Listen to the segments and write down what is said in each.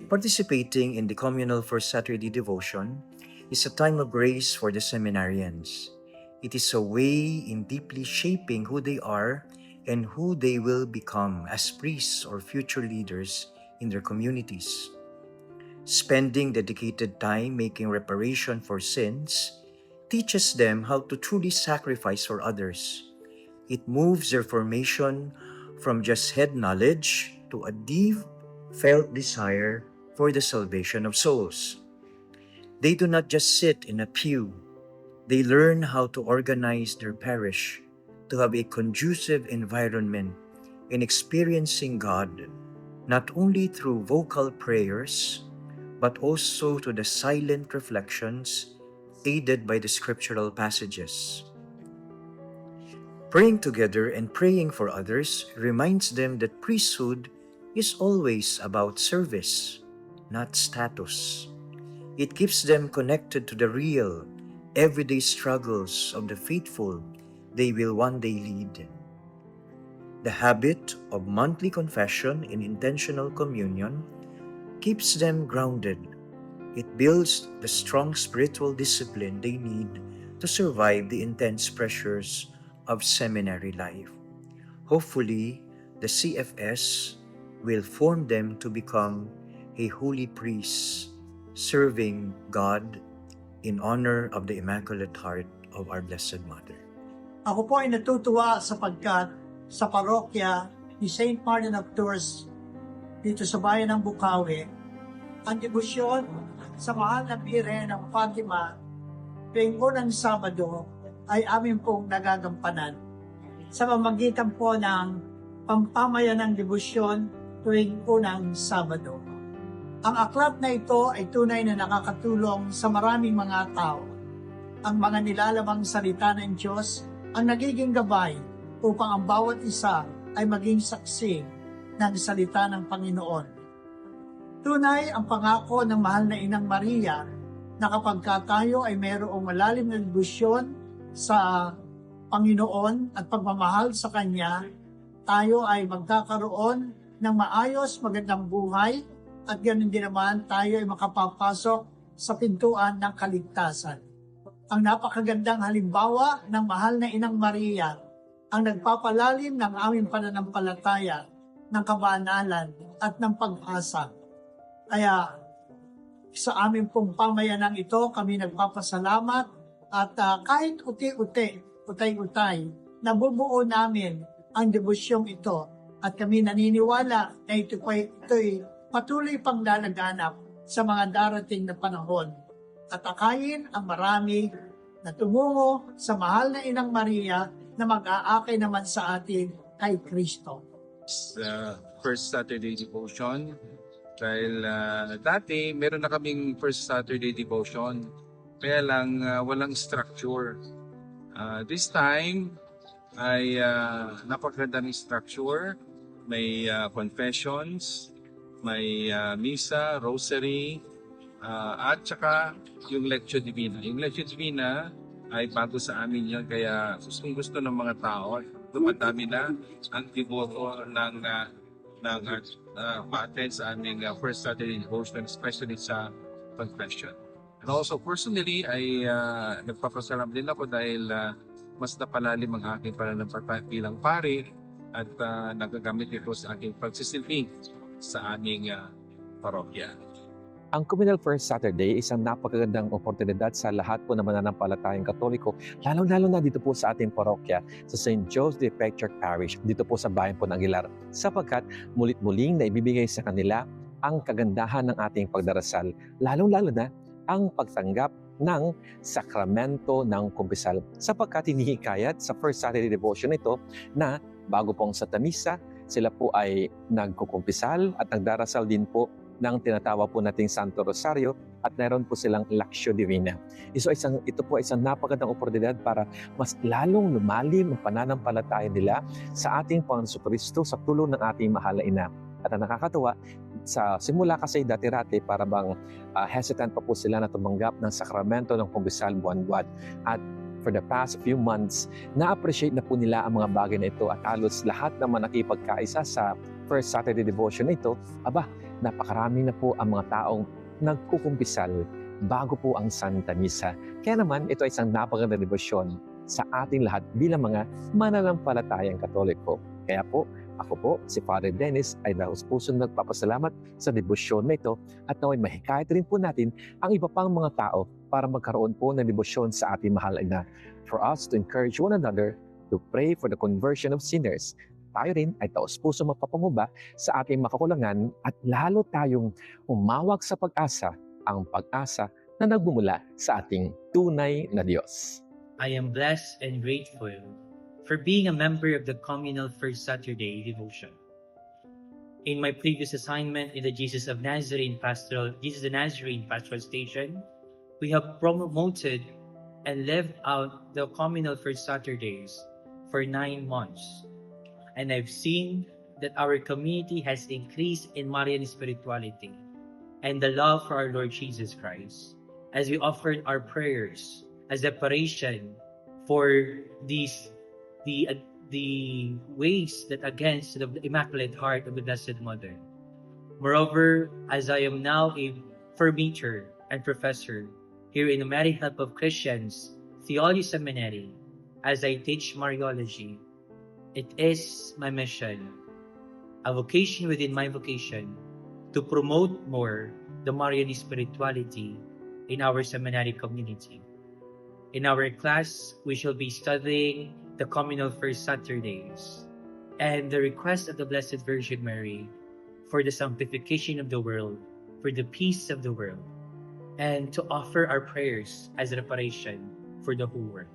Participating in the communal First Saturday devotion is a time of grace for the seminarians. It is a way in deeply shaping who they are and who they will become as priests or future leaders in their communities. Spending dedicated time making reparation for sins teaches them how to truly sacrifice for others. It moves their formation from just head knowledge to a deep felt desire for the salvation of souls. They do not just sit in a pew, they learn how to organize their parish to have a conducive environment in experiencing God, not only through vocal prayers, but also to the silent reflections aided by the scriptural passages. Praying together and praying for others reminds them that priesthood is always about service, not status. It keeps them connected to the real, everyday struggles of the faithful they will one day lead. The habit of monthly confession and intentional communion keeps them grounded. It builds the strong spiritual discipline they need to survive the intense pressures of seminary life. Hopefully, the CFS will form them to become a holy priest, serving God in honor of the Immaculate Heart of our Blessed Mother. Ako po ay natutuwa sapagkat sa parokya ni St. Martin of Tours dito sa bayan ng Bukawi, ang debosyon sa mahal na Birhen ng Fatima tuwing unang Sabado ay amin pong nagagampanan sa pamamagitan po ng pampamayanang debosyon tuwing unang Sabado. Ang aklat na ito ay tunay na nakakatulong sa maraming mga tao. Ang mga nilalamang salita ng Diyos ang nagiging gabay upang ang bawat isa ay maging saksi ng salita ng Panginoon. Tunay ang pangako ng mahal na Inang Maria na kapag tayo ay mayroong malalim na debosyon sa Panginoon at pagmamahal sa Kanya, tayo ay magkakaroon ng maayos, magandang buhay at ganoon din naman tayo ay makapapasok sa pintuan ng kaligtasan. Ang napakagandang halimbawa ng mahal na Inang Maria ang nagpapalalim ng aming pananampalataya, ng kabanalan at ng pag-asa. Kaya sa aming pong pamayanang ito, kami nagpapasalamat at kahit utay-utay, nabubuo namin ang debosyong ito at kami naniniwala na ito'y patuloy pang lalaganap sa mga darating na panahon at akayin ang marami na tumungo sa mahal na Inang Maria na mag-aakay naman sa atin kay Kristo. Sa First Saturday Devotion, dahil dati meron na kaming First Saturday Devotion, kaya lang walang structure. This time ay napakaganda ng structure, may confessions, may misa, rosary, at saka yung Lectio Divina. Yung Lectio Divina ay bago sa amin yun, kaya gusto ng mga tao. Dumadami na ang devoto ng ma-attend sa aming First Saturday Devotion, especially sa confession. And also personally ay nagpapasalam din ako dahil mas napalalim ang aking pananampalataya bilang pare at nagagamit ito sa aking pagsisilbi sa aming parokya. Ang Communal First Saturday isang napakagandang oportunidad sa lahat po ng mananampalatayang Katoliko, lalong-lalo na dito po sa ating parokya sa St. Joe's de Pechurch Parish, dito po sa bayan po ng Aguilar, sapagkat mulit-muling na ibibigay sa kanila ang kagandahan ng ating pagdarasal, lalong-lalo na ang pagtanggap ng sakramento ng kumpisal, sapagkat hinihikayat sa First Saturday Devotion ito na bago pong sa Tamisa, sila po ay nagkukumpisal at nagdarasal din po ng tinatawag po nating Santo Rosario at meron po silang Lectio Divina. Ito po ay isang napakagandang oportunidad para mas lalong lumalim ang pananampalataya nila sa ating Panginoon Kristo sa tulong ng ating mahal na Ina. At ang nakakatuwa, sa simula kasi dati-rati para bang hesitant pa po sila na tumanggap ng sakramento ng kumpisal buwan-buwan. At for the past few months, na-appreciate na po nila ang mga bagay na ito at halos lahat naman nakipagkaisa sa First Saturday Devotion na ito, napakarami na po ang mga taong nagkukumpisal bago po ang Santa Misa. Kaya naman, ito ay isang napakagandang debosyon sa ating lahat bilang mga mananampalatayang Katoliko. Kaya po, ako po, si Father Dennis, ay daos pusong nagpapasalamat sa debosyon na ito at naway mahikayat rin po natin ang iba pang mga tao para magkaroon po ng debosyon sa ating mahal na. For us to encourage one another to pray for the conversion of sinners, tayo rin ay taos puso magpapanguba sa ating makakulangan at lalo tayong umawag sa pag-asa, ang pag-asa na nagmumula sa ating tunay na Diyos. I am blessed and grateful for being a member of the communal First Saturday devotion. In my previous assignment in the Jesus of Nazarene Jesus the Nazarene Pastoral Station, we have promoted and lived out the communal First Saturdays for 9 months. And I've seen that our community has increased in Marian spirituality and the love for our Lord Jesus Christ as we offered our prayers as reparation for the ways that against the Immaculate Heart of the Blessed Mother. Moreover, as I am now a formator and professor here in the Mary Help of Christians Theology Seminary, as I teach Mariology, it is my mission, a vocation within my vocation, to promote more the Marian spirituality in our seminary community. In our class, we shall be studying the communal First Saturdays and the request of the Blessed Virgin Mary for the sanctification of the world, for the peace of the world, and to offer our prayers as reparation for the whole world.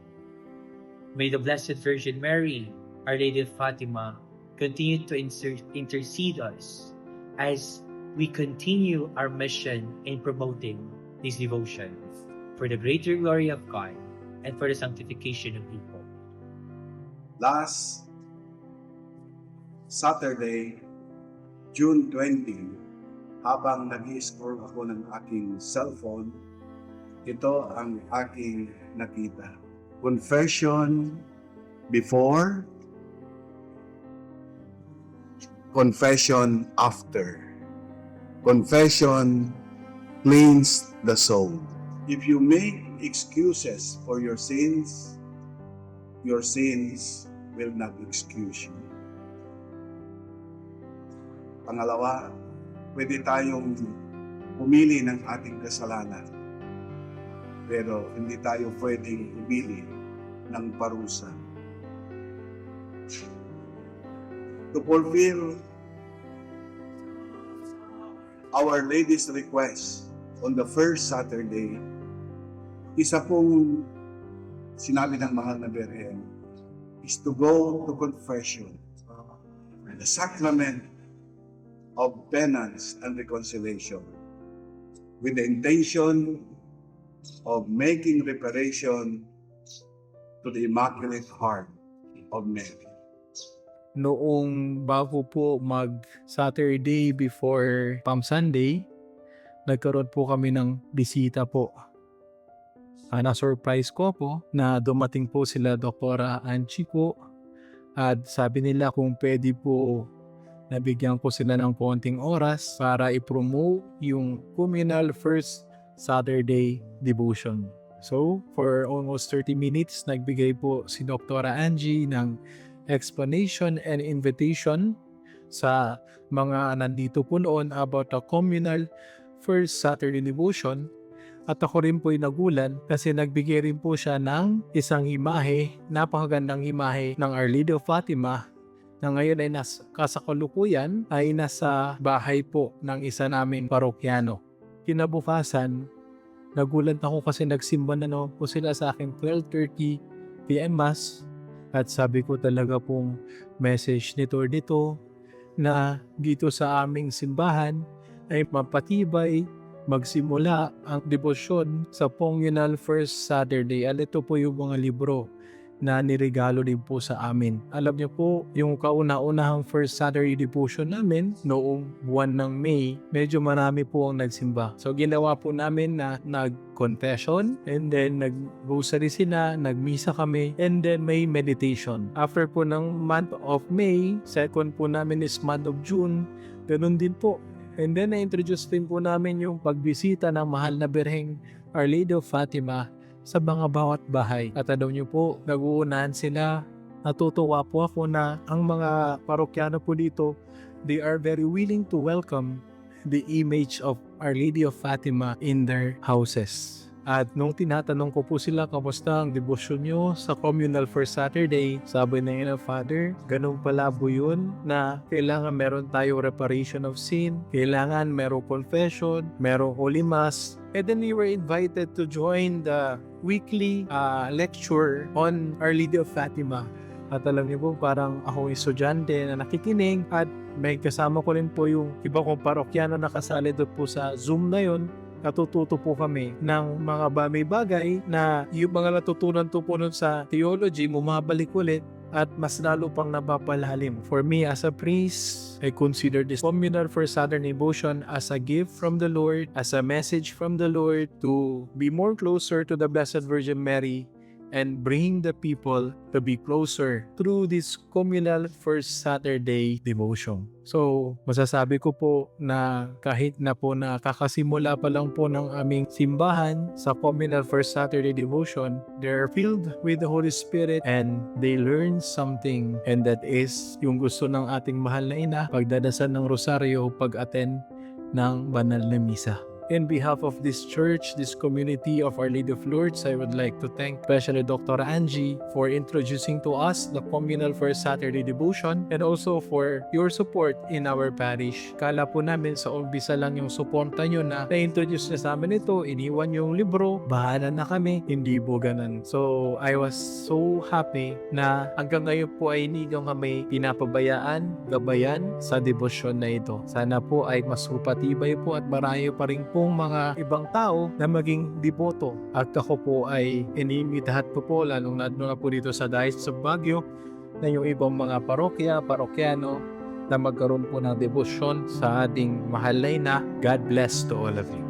May the Blessed Virgin Mary, Our Lady of Fatima, continue to intercede us as we continue our mission in promoting this devotion for the greater glory of God and for the sanctification of people. Last Saturday, June 20, habang nag-i-scroll ako ng aking cellphone, ito ang aking nakita. Confession before, confession after. Confession cleans the soul. If you make excuses for your sins will not excuse you. Pangalawa, pwede tayong pumili ng ating kasalanan, pero hindi tayo pwedeng pumili ng parusa. To fulfill Our Lady's request on the first Saturday, isa pong sinabi ng mahal na Birhen is to go to confession, the sacrament of penance and reconciliation, with the intention of making reparation to the Immaculate Heart of Mary. Noong bago po mag-Saturday before Palm Sunday, nagkaroon po kami ng bisita po. Na-surprise ko po na dumating po sila Doktora Angie po at sabi nila kung pwede po nabigyan ko sila ng konting oras para i-promote yung communal First Saturday devotion. So, for almost 30 minutes, nagbigay po si Doktora Angie ng explanation and invitation sa mga nandito po noon about the communal First Saturday devotion. At ako rin po ay nagulan kasi nagbigay rin po siya ng isang imahe, napakagandang imahe ng Our Lady of Fatima na ngayon ay kasalukuyan ay nasa bahay po ng isa naming parokyano. Kinabukasan, nagulat ako kasi nagsimba na naman po sila sa akin 12:30 PM Mass at sabi ko talaga pong message nito na dito sa aming simbahan ay mapatibay magsimula ang debosyon sa communal First Saturday. At ito po yung mga libro na niregalo din po sa amin. Alam niyo po, yung kauna-unahang First Saturday devotion namin noong buwan ng May, medyo marami po ang nagsimba. So ginawa po namin na nag-confession and then nag-rosary sila, nag-misa kami, and then may meditation. After po ng month of May, second po namin is month of June, ganun din po. And then na-introduce din po namin yung pagbisita ng mahal na Birheng Our Lady of Fatima sa mga bawat bahay. At alam niyo po, nag-uunahan sila. Natutuwa po ako na ang mga parokyano po dito, they are very willing to welcome the image of Our Lady of Fatima in their houses. At nung tinatanong ko po sila, kamusta ang devotion nyo sa Communal First Saturday? Sabi na yun, Father, ganun pala po yun na kailangan meron tayo reparation of sin, kailangan merong confession, merong Holy Mass. And then we were invited to join the weekly lecture on Our Lady of Fatima. At alam niyo po, parang ako estudyante na nakikinig at may kasama ko rin po yung iba kong parokyano na kasali doon po sa Zoom na yun. Natututo po kami ng mga bagay na yung mga natutunan po nun sa theology, bumabalik ulit at mas lalo pang napapalalim. For me as a priest, I consider this Communal First Saturday Devotion as a gift from the Lord, as a message from the Lord to be more closer to the Blessed Virgin Mary and bring the people to be closer through this Communal First Saturday Devotion. So, masasabi ko po na kahit na po nakakasimula pa lang po ng aming simbahan sa Communal First Saturday Devotion, they're filled with the Holy Spirit and they learn something, and that is yung gusto ng ating mahal na ina, pagdadasal ng rosaryo, pag-attend ng banal na misa. In behalf of this church, this community of Our Lady of Lourdes, I would like to thank especially Dr. Angie for introducing to us the Communal First Saturday Devotion and also for your support in our parish. Kala po namin sa umpisa lang yung suporta nyo na na-introduce na sa amin ito, iniwan yung libro, bahala na kami, hindi po ganun. So, I was so happy na hanggang ngayon po ay hindi nyo kami pinapabayaan, gabayan sa debosyon na ito. Sana po ay mas upatibay po at marami pa rin pong mga ibang tao na maging deboto. At ako po ay inimitahan po lalong na po dito sa Diocese of Baguio na yung ibang mga parokyano na magkaroon po ng debosyon sa ating mahal na ina. God bless to all of you.